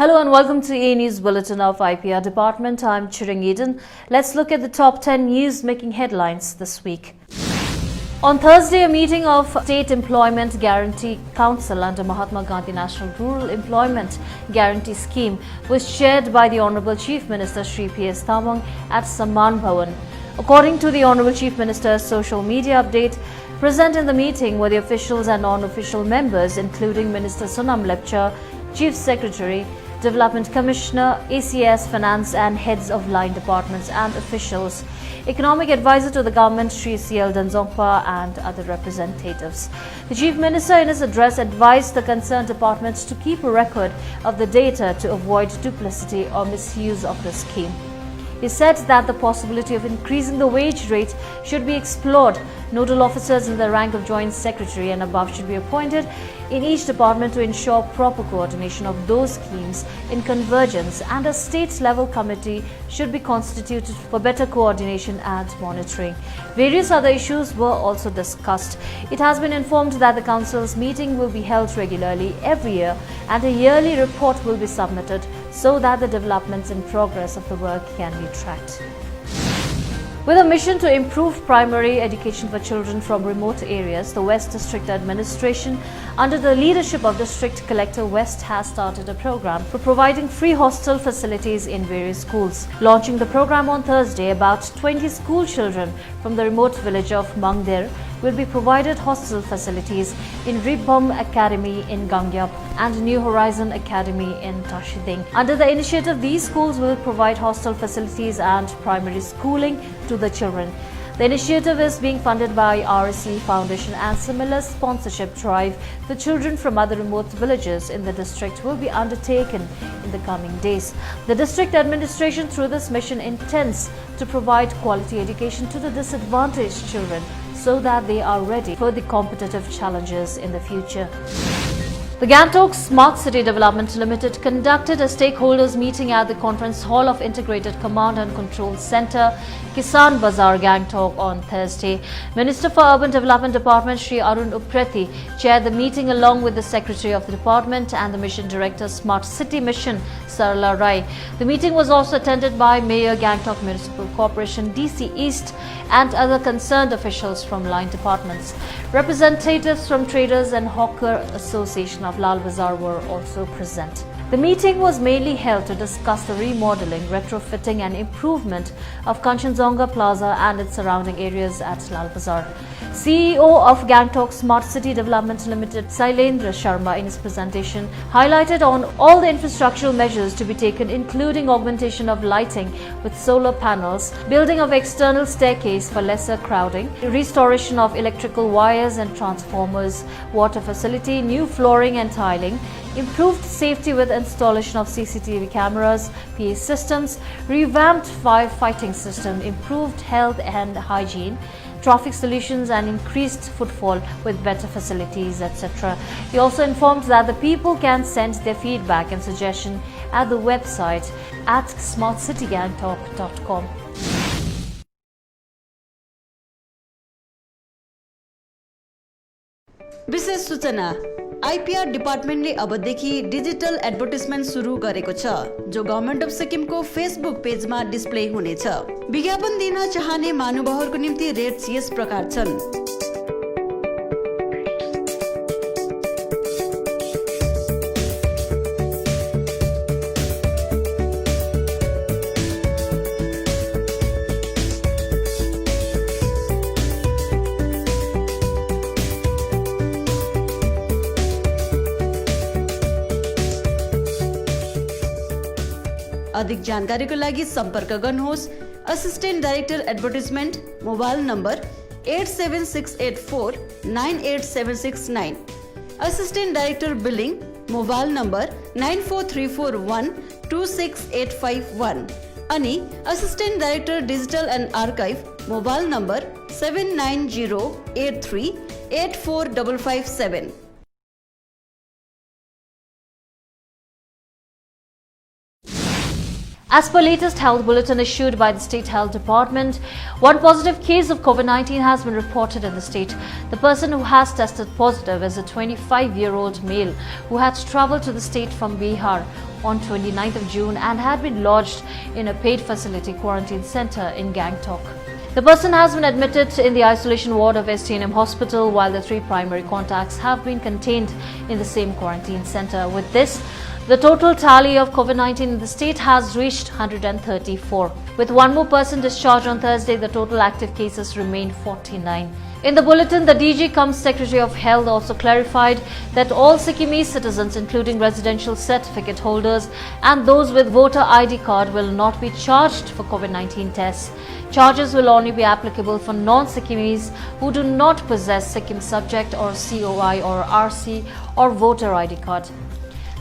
Hello and welcome to English Bulletin of IPR Department. I'm Chiring Eden. Let's look at the top 10 news making headlines this week. On Thursday, a meeting of State Employment Guarantee Council under Mahatma Gandhi National Rural Employment Guarantee Scheme was chaired by the Honorable Chief Minister Shri P.S. Thamang at Samman Bhawan. According to the Honorable Chief Minister's social media update, present in the meeting were the officials and non-official members including Minister Sonam Lepcha, Chief Secretary, Development Commissioner, ACS, Finance and heads of line departments and officials, Economic Advisor to the Government Shri C.L. Danzongpa and other representatives. The Chief Minister in his address advised the concerned departments to keep a record of the data to avoid duplicity or misuse of the scheme. He said that the possibility of increasing the wage rate should be explored. Nodal officers in the rank of Joint Secretary and above should be appointed in each department to ensure proper coordination of those schemes in convergence, and a state-level committee should be constituted for better coordination and monitoring. Various other issues were also discussed. It has been informed that the Council's meeting will be held regularly every year and a yearly report will be submitted so that the developments in progress of the work can be tracked. With a mission to improve primary education for children from remote areas, the West District Administration, under the leadership of District Collector West, has started a program for providing free hostel facilities in various schools. Launching the program on Thursday, about 20 school children from the remote village of Mangder will be provided hostel facilities in Ribham Academy in Gangyap and New Horizon Academy in Tashiding. Under the initiative, these schools will provide hostel facilities and primary schooling to the children. The initiative is being funded by RSC Foundation, and similar sponsorship drive for children from other remote villages in the district will be undertaken in the coming days. The district administration through this mission intends to provide quality education to the disadvantaged children so that they are ready for the competitive challenges in the future. The Gangtok Smart City Development Limited conducted a stakeholders meeting at the Conference Hall of Integrated Command and Control Center, Kisan Bazar, Gangtok on Thursday. Minister for Urban Development Department Shri Arun Upreti chaired the meeting along with the Secretary of the Department and the Mission Director Smart City Mission, Sarala Rai. The meeting was also attended by Mayor Gangtok Municipal Corporation DC East and other concerned officials from line departments. Representatives from Traders and Hawker Association of Lal Bazar were also present. The meeting was mainly held to discuss the remodeling, retrofitting and improvement of Kanchanjunga Plaza and its surrounding areas at Lal Bazar. CEO of Gangtok Smart City Development Limited, Sailendra Sharma, in his presentation highlighted on all the infrastructural measures to be taken, including augmentation of lighting with solar panels, building of external staircase for lesser crowding, restoration of electrical wires and transformers, water facility, new flooring and tiling, improved safety with installation of CCTV cameras, PA systems, revamped firefighting system, improved health and hygiene, traffic solutions and increased footfall with better facilities, etc. He also informed that the people can send their feedback and suggestion at the website at smartcitygangtok.com. विशेष सूचना IPR डिपार्टमेन्टले अबदेखि digital advertisement सुरु गरेको छ, जो government of सिक्किमको Facebook पेजमा display हुनेछ। विज्ञापन दिन चाहने महानुभावहरूको निम्ति रेट्स यस प्रकार छन्। अधिक जानकारीको लागि सम्पर्क गर्नुहोस् assistant director advertisement, mobile number 8768498769, assistant director billing, mobile number 9434126851 अनि assistant director digital end archive, mobile number 7908384557। As per latest health bulletin issued by the State Health Department, one positive case of COVID-19 has been reported in the state. The person who has tested positive is a 25-year-old male who had travelled to the state from Bihar on 29th of June and had been lodged in a paid facility quarantine centre in Gangtok. The person has been admitted in the isolation ward of STNM Hospital, while the 3 primary contacts have been contained in the same quarantine centre. With this, the total tally of COVID-19 in the state has reached 134. With one more person discharged on Thursday, the total active cases remain 49. In the bulletin, the DG cum Secretary of Health also clarified that all Sikkimese citizens, including residential certificate holders and those with voter ID card, will not be charged for COVID-19 tests. Charges will only be applicable for non-Sikkimese who do not possess Sikkim subject or COI or RC or voter ID card.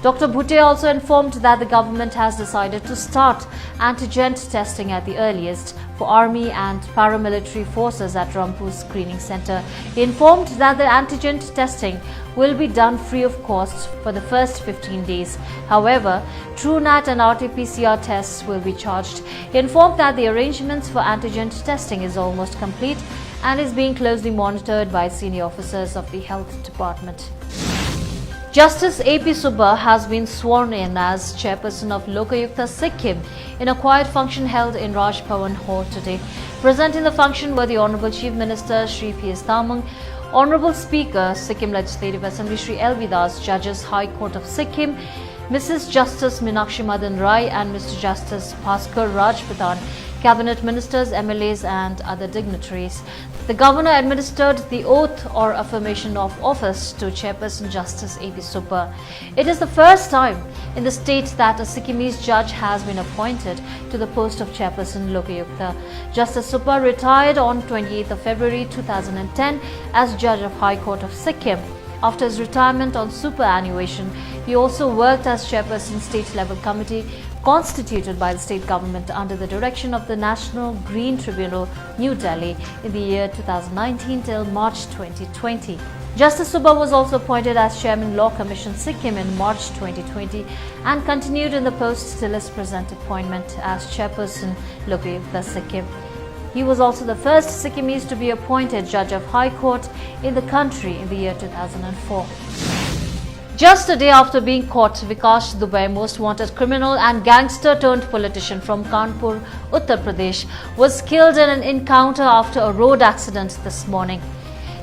Dr. Bhutte also informed that the government has decided to start antigen testing at the earliest for army and paramilitary forces at Rampur Screening Centre. He informed that the antigen testing will be done free of cost for the first 15 days. However, TrueNat and RT-PCR tests will be charged. He informed that the arrangements for antigen testing is almost complete and is being closely monitored by senior officers of the Health Department. Justice AP Subba has been sworn in as chairperson of Lokayukta Sikkim in a quiet function held in Raj Bhavan Hall today. Present in the function were the Honourable Chief Minister Shri P.S. Tamang, Honourable Speaker Sikkim Legislative Assembly Shri L. Vidas, Judges High Court of Sikkim, Mrs. Justice Meenakshi Madan Rai and Mr. Justice Bhaskar Rajputhan, Cabinet Ministers, MLAs and other dignitaries. The Governor administered the oath or affirmation of office to Chairperson Justice AP Subba. It is the first time in the state that a Sikkimese judge has been appointed to the post of Chairperson Lokayukta. Justice Subba retired on 28th of February 2010 as Judge of High Court of Sikkim. After his retirement on superannuation, he also worked as Chairperson State Level Committee constituted by the state government under the direction of the National Green Tribunal, New Delhi, in the year 2019 till March 2020. Justice Subba was also appointed as Chairman Law Commission Sikkim in March 2020 and continued in the post till his present appointment as Chairperson Lokayukta Sikkim. He was also the first Sikkimese to be appointed Judge of High Court in the country in the year 2004. Just a day after being caught, Vikash Verma, most wanted criminal and gangster turned politician from Kanpur, Uttar Pradesh, was killed in an encounter after a road accident this morning.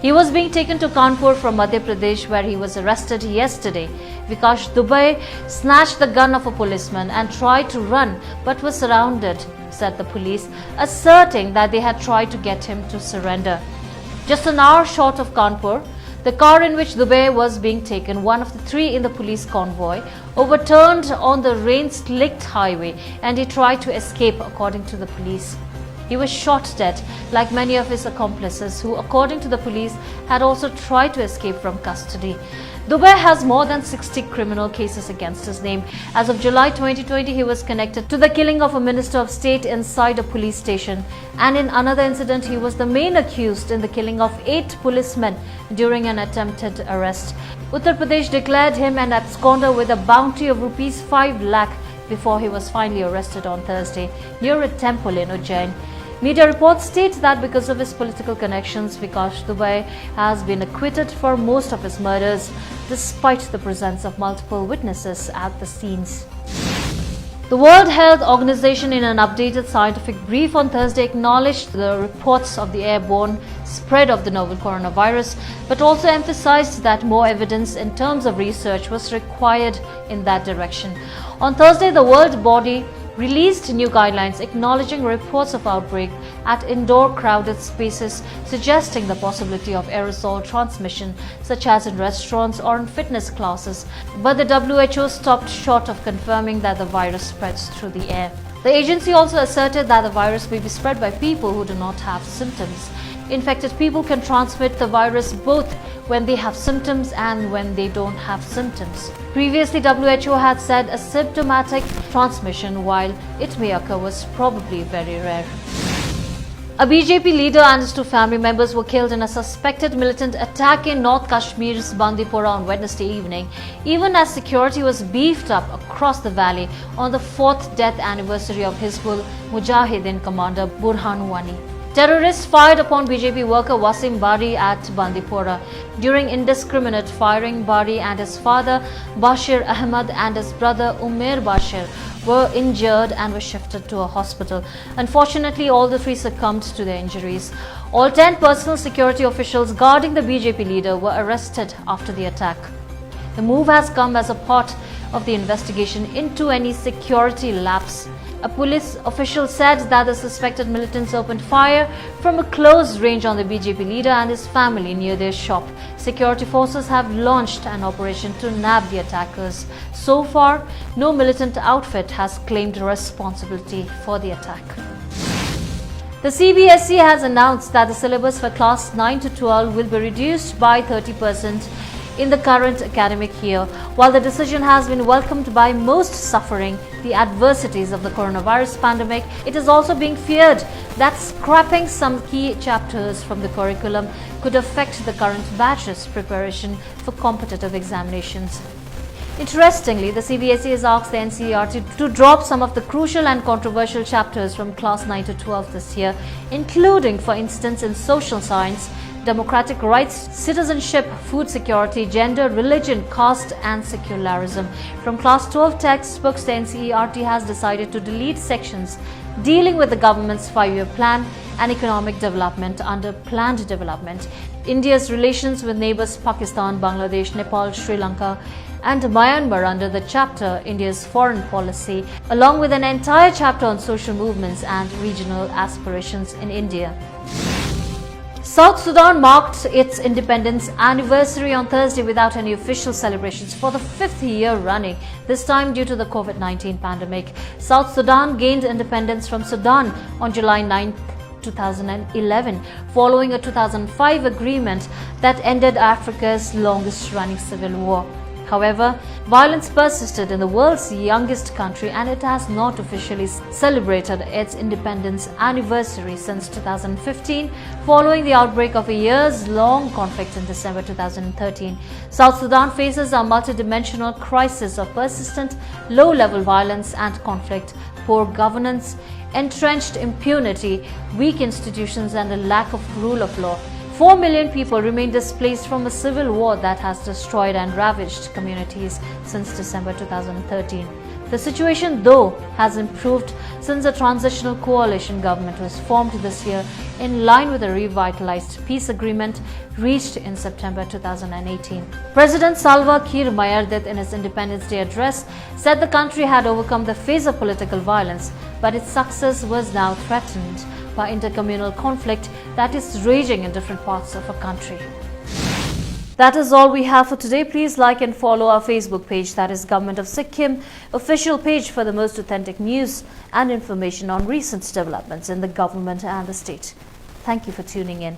He was being taken to Kanpur from Madhya Pradesh, where he was arrested yesterday. Vikash Verma snatched the gun of a policeman and tried to run but was surrounded, said the police, asserting that they had tried to get him to surrender. Just an hour short of Kanpur, the car in which Dubey was being taken, one of the 3 in the police convoy, overturned on the rain-slicked highway and he tried to escape, according to the police. He was shot dead, like many of his accomplices who, according to the police, had also tried to escape from custody. Dubey has more than 60 criminal cases against his name. As of July 2020, he was connected to the killing of a minister of state inside a police station. And in another incident, he was the main accused in the killing of 8 policemen during an attempted arrest. Uttar Pradesh declared him an absconder with a bounty of Rs 5 lakh before he was finally arrested on Thursday near a temple in Ujjain. Media reports state that because of his political connections, Vikash Verma has been acquitted for most of his murders, despite the presence of multiple witnesses at the scenes. The World Health Organization, in an updated scientific brief on Thursday, acknowledged the reports of the airborne spread of the novel coronavirus, but also emphasized that more evidence in terms of research was required in that direction. On Thursday, the world body released new guidelines acknowledging reports of outbreak at indoor crowded spaces, suggesting the possibility of aerosol transmission, such as in restaurants or in fitness classes. But the WHO stopped short of confirming that the virus spreads through the air. The agency also asserted that the virus may be spread by people who do not have symptoms. Infected people can transmit the virus both when they have symptoms and when they don't have symptoms. Previously, WHO had said asymptomatic transmission, while it may occur, was probably very rare. A BJP leader and his two family members were killed in a suspected militant attack in North Kashmir's Bandipora on Wednesday evening, even as security was beefed up across the valley on the 4th death anniversary of Hizbul Mujahideen commander Burhan Wani. Terrorists fired upon BJP worker Wasim Bari at Bandipora. During indiscriminate firing, Bari and his father Bashir Ahmad and his brother Umair Bashir were injured and were shifted to a hospital. Unfortunately, all the three succumbed to their injuries. All 10 personal security officials guarding the BJP leader were arrested after the attack. The move has come as a part of the investigation into any security lapse. A police official said that the suspected militants opened fire from a close range on the BJP leader and his family near their shop. Security forces have launched an operation to nab the attackers. So far, no militant outfit has claimed responsibility for the attack. The CBSE has announced that the syllabus for class 9 to 12 will be reduced by 30% in the current academic year. While the decision has been welcomed by most suffering the adversities of the coronavirus pandemic, it is also being feared that scrapping some key chapters from the curriculum could affect the current batch's preparation for competitive examinations. Interestingly, the CBSE has asked the NCERT to drop some of the crucial and controversial chapters from class 9 to 12 this year, including, for instance, in social science, democratic rights, citizenship, food security, gender, religion, caste and secularism. From class 12 textbooks, the NCERT has decided to delete sections dealing with the government's 5-year plan and economic development under planned development, India's relations with neighbours Pakistan, Bangladesh, Nepal, Sri Lanka and Myanmar under the chapter India's foreign policy, along with an entire chapter on social movements and regional aspirations in India. South Sudan marked its independence anniversary on Thursday without any official celebrations for the 5th year running, this time due to the COVID-19 pandemic. South Sudan gained independence from Sudan on July 9, 2011, following a 2005 agreement that ended Africa's longest-running civil war. However, violence persisted in the world's youngest country and it has not officially celebrated its independence anniversary since 2015, following the outbreak of a years-long conflict in December 2013. South Sudan faces a multidimensional crisis of persistent low-level violence and conflict, poor governance, entrenched impunity, weak institutions and a lack of rule of law. 4 million people remain displaced from a civil war that has destroyed and ravaged communities since December 2013. The situation, though, has improved since a transitional coalition government was formed this year in line with a revitalized peace agreement reached in September 2018. President Salva Kiir Mayardit, in his Independence Day address, said the country had overcome the phase of political violence, but its success was now threatened by intercommunal conflict that is raging in different parts of our country. That is all we have for today. Please like and follow our Facebook page, that is Government of Sikkim official page, for the most authentic news and information on recent developments in the government and the state. Thank you for tuning in.